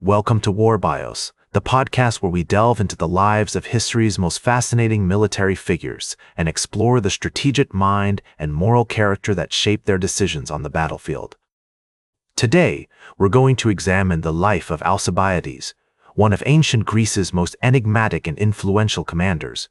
Welcome to War Bios, the podcast where we delve into the lives of history's most fascinating military figures and explore the strategic mind and moral character that shaped their decisions on the battlefield. Today, we're going to examine the life of Alcibiades, one of ancient Greece's most enigmatic and influential commanders.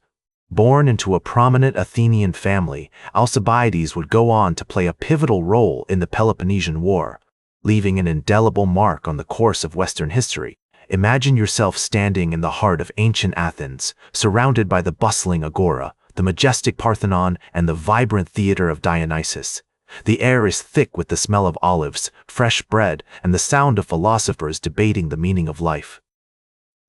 Born into a prominent Athenian family, Alcibiades would go on to play a pivotal role in the Peloponnesian War, leaving an indelible mark on the course of Western history. Imagine yourself standing in the heart of ancient Athens, surrounded by the bustling agora, the majestic Parthenon, and the vibrant theater of Dionysus. The air is thick with the smell of olives, fresh bread, and the sound of philosophers debating the meaning of life.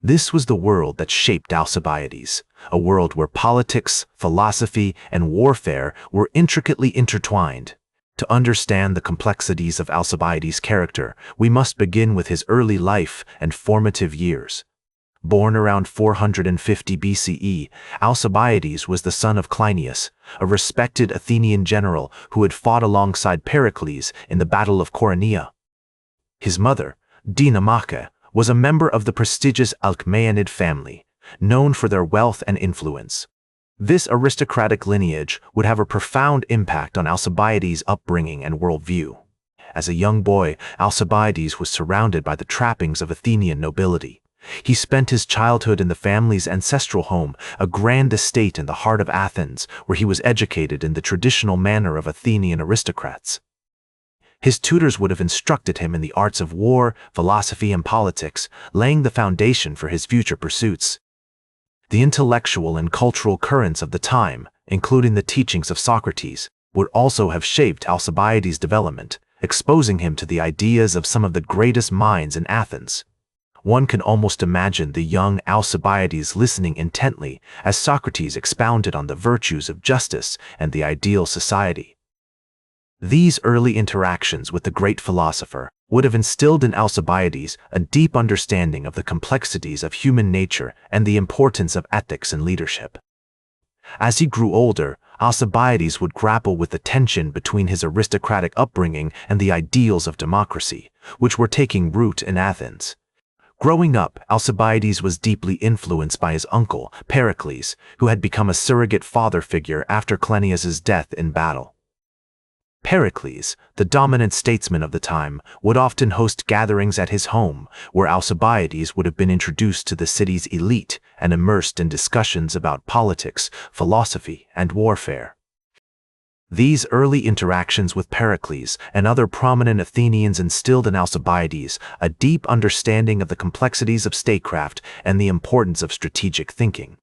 This was the world that shaped Alcibiades, a world where politics, philosophy, and warfare were intricately intertwined. To understand the complexities of Alcibiades' character, we must begin with his early life and formative years. Born around 450 BCE, Alcibiades was the son of Cleinias, a respected Athenian general who had fought alongside Pericles in the Battle of Coronea. His mother, Dinamarca, was a member of the prestigious Alcmaeonid family, known for their wealth and influence. This aristocratic lineage would have a profound impact on Alcibiades' upbringing and worldview. As a young boy, Alcibiades was surrounded by the trappings of Athenian nobility. He spent his childhood in the family's ancestral home, a grand estate in the heart of Athens, where he was educated in the traditional manner of Athenian aristocrats. His tutors would have instructed him in the arts of war, philosophy, and politics, laying the foundation for his future pursuits. The intellectual and cultural currents of the time, including the teachings of Socrates, would also have shaped Alcibiades' development, exposing him to the ideas of some of the greatest minds in Athens. One can almost imagine the young Alcibiades listening intently as Socrates expounded on the virtues of justice and the ideal society. These early interactions with the great philosopher would have instilled in Alcibiades a deep understanding of the complexities of human nature and the importance of ethics and leadership. As he grew older, Alcibiades would grapple with the tension between his aristocratic upbringing and the ideals of democracy, which were taking root in Athens. Growing up, Alcibiades was deeply influenced by his uncle, Pericles, who had become a surrogate father figure after Cleinias's death in battle. Pericles, the dominant statesman of the time, would often host gatherings at his home, where Alcibiades would have been introduced to the city's elite and immersed in discussions about politics, philosophy, and warfare. These early interactions with Pericles and other prominent Athenians instilled in Alcibiades a deep understanding of the complexities of statecraft and the importance of strategic thinking.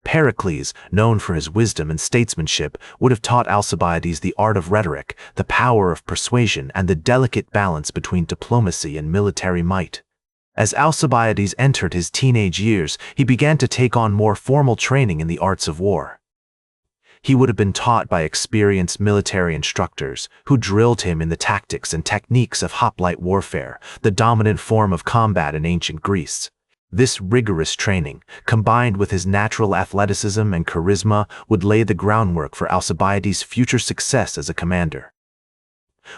Pericles, known for his wisdom and statesmanship, would have taught Alcibiades the art of rhetoric, the power of persuasion, and the delicate balance between diplomacy and military might. As Alcibiades entered his teenage years, he began to take on more formal training in the arts of war. He would have been taught by experienced military instructors who drilled him in the tactics and techniques of hoplite warfare, the dominant form of combat in ancient Greece. This rigorous training, combined with his natural athleticism and charisma, would lay the groundwork for Alcibiades' future success as a commander.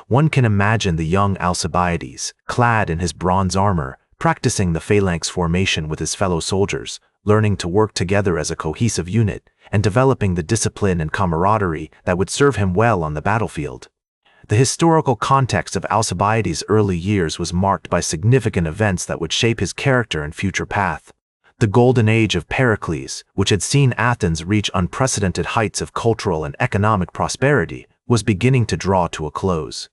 One can imagine the young Alcibiades, clad in his bronze armor, practicing the phalanx formation with his fellow soldiers, learning to work together as a cohesive unit, and developing the discipline and camaraderie that would serve him well on the battlefield. The historical context of Alcibiades' early years was marked by significant events that would shape his character and future path. The golden age of Pericles, which had seen Athens reach unprecedented heights of cultural and economic prosperity, was beginning to draw to a close.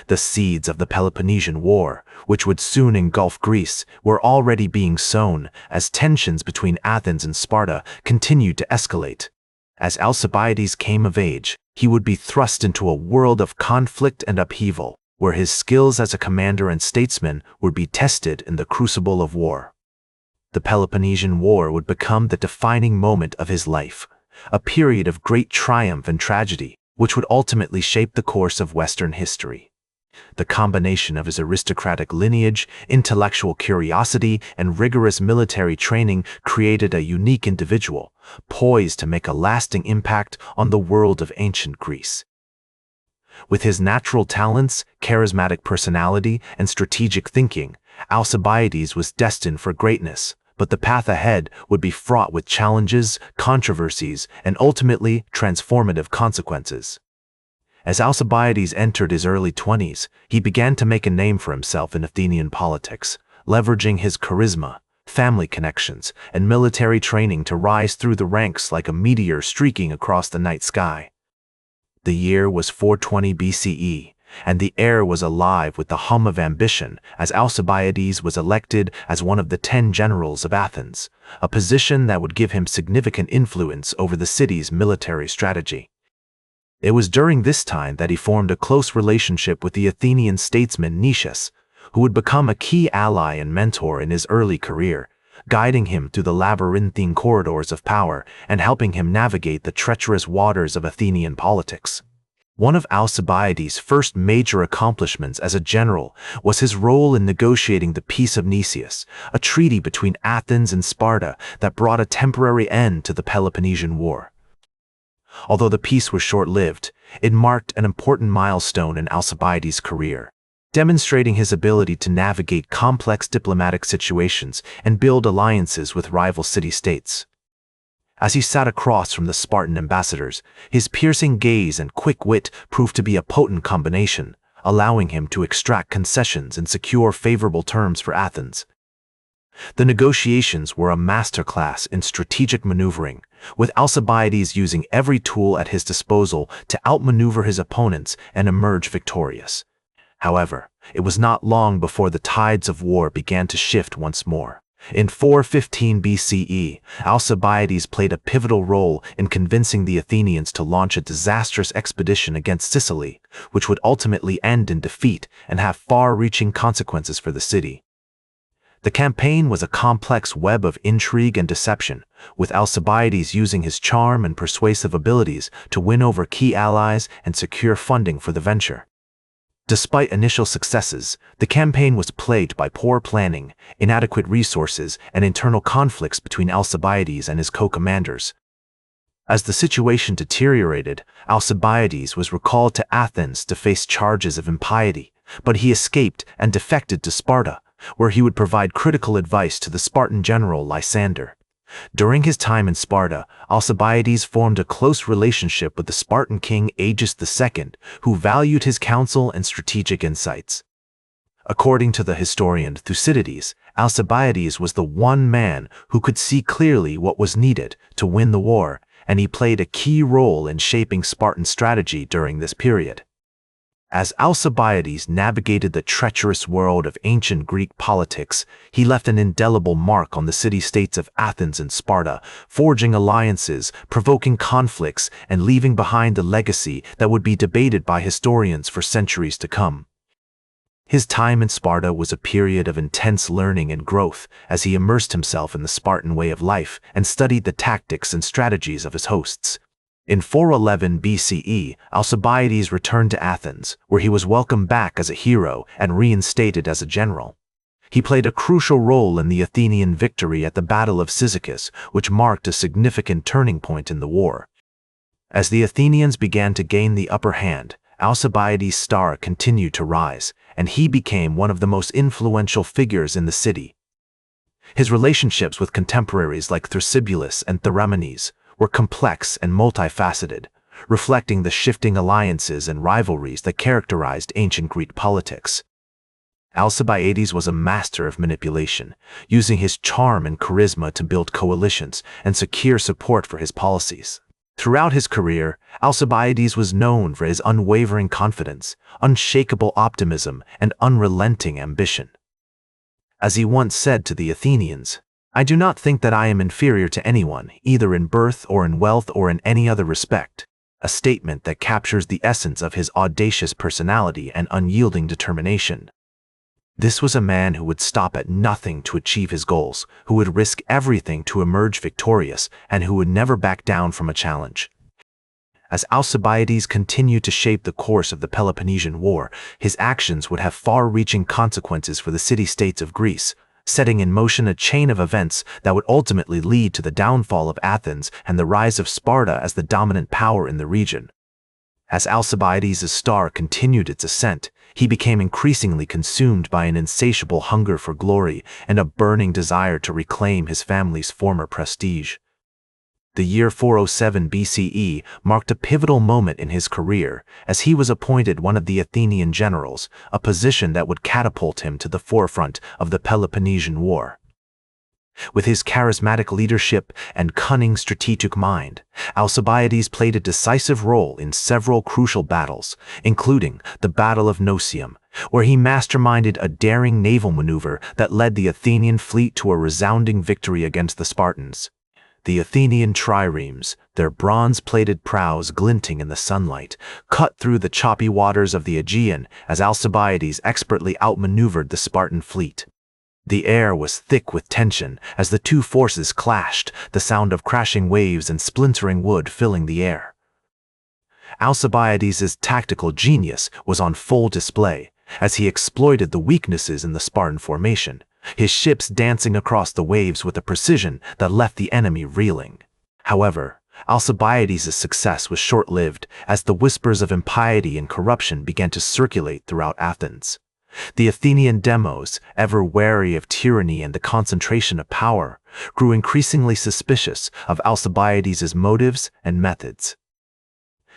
The seeds of the Peloponnesian War, which would soon engulf Greece, were already being sown as tensions between Athens and Sparta continued to escalate. As Alcibiades came of age, he would be thrust into a world of conflict and upheaval, where his skills as a commander and statesman would be tested in the crucible of war. The Peloponnesian War would become the defining moment of his life, a period of great triumph and tragedy, which would ultimately shape the course of Western history. The combination of his aristocratic lineage, intellectual curiosity, and rigorous military training created a unique individual, poised to make a lasting impact on the world of ancient Greece. With his natural talents, charismatic personality, and strategic thinking, Alcibiades was destined for greatness, but the path ahead would be fraught with challenges, controversies, and ultimately transformative consequences. As Alcibiades entered his early 20s, he began to make a name for himself in Athenian politics, leveraging his charisma, family connections, and military training to rise through the ranks like a meteor streaking across the night sky. The year was 420 BCE, and the air was alive with the hum of ambition as Alcibiades was elected as one of the 10 generals of Athens, a position that would give him significant influence over the city's military strategy. It was during this time that he formed a close relationship with the Athenian statesman Nicias, who would become a key ally and mentor in his early career, guiding him through the labyrinthine corridors of power and helping him navigate the treacherous waters of Athenian politics. One of Alcibiades' first major accomplishments as a general was his role in negotiating the Peace of Nicias, a treaty between Athens and Sparta that brought a temporary end to the Peloponnesian War. Although the peace was short-lived, it marked an important milestone in Alcibiades' career, demonstrating his ability to navigate complex diplomatic situations and build alliances with rival city-states. As he sat across from the Spartan ambassadors, his piercing gaze and quick wit proved to be a potent combination, allowing him to extract concessions and secure favorable terms for Athens. The negotiations were a masterclass in strategic maneuvering, with Alcibiades using every tool at his disposal to outmaneuver his opponents and emerge victorious. However, it was not long before the tides of war began to shift once more. In 415 BCE, Alcibiades played a pivotal role in convincing the Athenians to launch a disastrous expedition against Sicily, which would ultimately end in defeat and have far-reaching consequences for the city. The campaign was a complex web of intrigue and deception, with Alcibiades using his charm and persuasive abilities to win over key allies and secure funding for the venture. Despite initial successes, the campaign was plagued by poor planning, inadequate resources, and internal conflicts between Alcibiades and his co-commanders. As the situation deteriorated, Alcibiades was recalled to Athens to face charges of impiety, but he escaped and defected to Sparta, where he would provide critical advice to the Spartan general Lysander. During his time in Sparta, Alcibiades formed a close relationship with the Spartan king Agis II, who valued his counsel and strategic insights. According to the historian Thucydides, Alcibiades was the one man who could see clearly what was needed to win the war, and he played a key role in shaping Spartan strategy during this period. As Alcibiades navigated the treacherous world of ancient Greek politics, he left an indelible mark on the city-states of Athens and Sparta, forging alliances, provoking conflicts, and leaving behind a legacy that would be debated by historians for centuries to come. His time in Sparta was a period of intense learning and growth as he immersed himself in the Spartan way of life and studied the tactics and strategies of his hosts. In 411 BCE, Alcibiades returned to Athens, where he was welcomed back as a hero and reinstated as a general. He played a crucial role in the Athenian victory at the Battle of Cyzicus, which marked a significant turning point in the war. As the Athenians began to gain the upper hand, Alcibiades' star continued to rise, and he became one of the most influential figures in the city. His relationships with contemporaries like Thrasybulus and Theramenes were complex and multifaceted, reflecting the shifting alliances and rivalries that characterized ancient Greek politics. Alcibiades was a master of manipulation, using his charm and charisma to build coalitions and secure support for his policies. Throughout his career, Alcibiades was known for his unwavering confidence, unshakable optimism, and unrelenting ambition. As he once said to the Athenians, "I do not think that I am inferior to anyone, either in birth or in wealth or in any other respect," a statement that captures the essence of his audacious personality and unyielding determination. This was a man who would stop at nothing to achieve his goals, who would risk everything to emerge victorious, and who would never back down from a challenge. As Alcibiades continued to shape the course of the Peloponnesian War, his actions would have far-reaching consequences for the city-states of Greece, setting in motion a chain of events that would ultimately lead to the downfall of Athens and the rise of Sparta as the dominant power in the region. As Alcibiades' star continued its ascent, he became increasingly consumed by an insatiable hunger for glory and a burning desire to reclaim his family's former prestige. The year 407 BCE marked a pivotal moment in his career, as he was appointed one of the Athenian generals, a position that would catapult him to the forefront of the Peloponnesian War. With his charismatic leadership and cunning strategic mind, Alcibiades played a decisive role in several crucial battles, including the Battle of Nocium, where he masterminded a daring naval maneuver that led the Athenian fleet to a resounding victory against the Spartans. The Athenian triremes, their bronze-plated prows glinting in the sunlight, cut through the choppy waters of the Aegean as Alcibiades expertly outmaneuvered the Spartan fleet. The air was thick with tension as the two forces clashed, the sound of crashing waves and splintering wood filling the air. Alcibiades' tactical genius was on full display as he exploited the weaknesses in the Spartan formation, his ships dancing across the waves with a precision that left the enemy reeling. However, Alcibiades' success was short-lived as the whispers of impiety and corruption began to circulate throughout Athens. The Athenian demos, ever wary of tyranny and the concentration of power, grew increasingly suspicious of Alcibiades' motives and methods.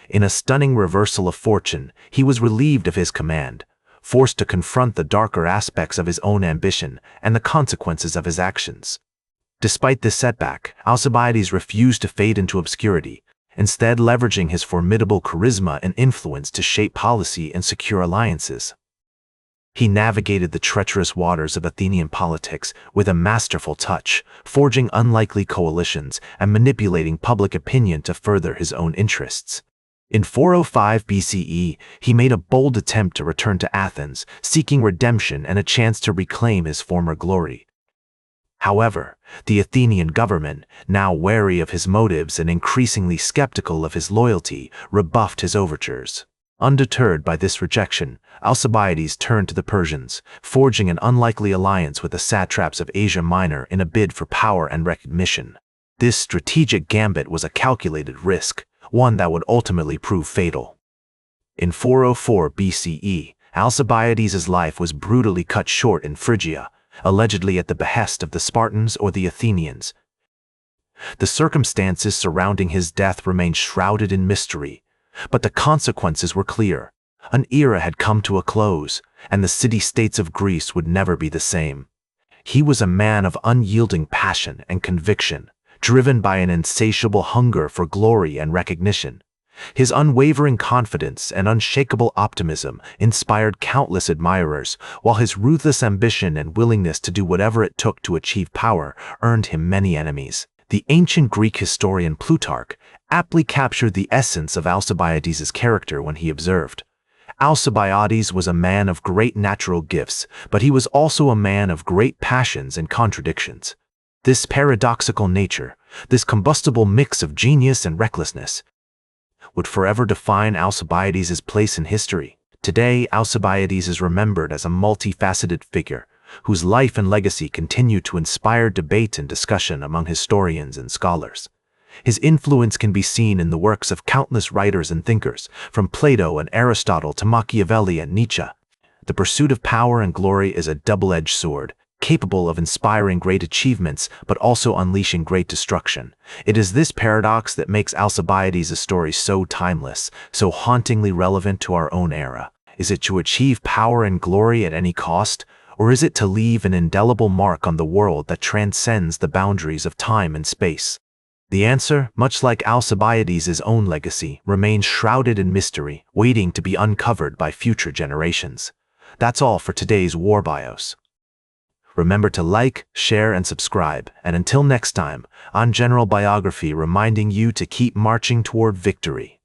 In a stunning reversal of fortune, he was relieved of his command, forced to confront the darker aspects of his own ambition and the consequences of his actions. Despite this setback, Alcibiades refused to fade into obscurity, instead leveraging his formidable charisma and influence to shape policy and secure alliances. He navigated the treacherous waters of Athenian politics with a masterful touch, forging unlikely coalitions and manipulating public opinion to further his own interests. In 405 BCE, he made a bold attempt to return to Athens, seeking redemption and a chance to reclaim his former glory. However, the Athenian government, now wary of his motives and increasingly skeptical of his loyalty, rebuffed his overtures. Undeterred by this rejection, Alcibiades turned to the Persians, forging an unlikely alliance with the satraps of Asia Minor in a bid for power and recognition. This strategic gambit was a calculated risk, one that would ultimately prove fatal. In 404 BCE, Alcibiades' life was brutally cut short in Phrygia, allegedly at the behest of the Spartans or the Athenians. The circumstances surrounding his death remained shrouded in mystery, but the consequences were clear. An era had come to a close, and the city-states of Greece would never be the same. He was a man of unyielding passion and conviction, driven by an insatiable hunger for glory and recognition. His unwavering confidence and unshakable optimism inspired countless admirers, while his ruthless ambition and willingness to do whatever it took to achieve power earned him many enemies. The ancient Greek historian Plutarch aptly captured the essence of Alcibiades' character when he observed, "Alcibiades was a man of great natural gifts, but he was also a man of great passions and contradictions." This paradoxical nature, this combustible mix of genius and recklessness, would forever define Alcibiades' place in history. Today, Alcibiades is remembered as a multifaceted figure, whose life and legacy continue to inspire debate and discussion among historians and scholars. His influence can be seen in the works of countless writers and thinkers, from Plato and Aristotle to Machiavelli and Nietzsche. The pursuit of power and glory is a double-edged sword, capable of inspiring great achievements but also unleashing great destruction. It is this paradox that makes Alcibiades' story so timeless, so hauntingly relevant to our own era. Is it to achieve power and glory at any cost, or is it to leave an indelible mark on the world that transcends the boundaries of time and space? The answer, much like Alcibiades' own legacy, remains shrouded in mystery, waiting to be uncovered by future generations. That's all for today's War Bios. Remember to like, share, and subscribe, and until next time, on General Biography reminding you to keep marching toward victory.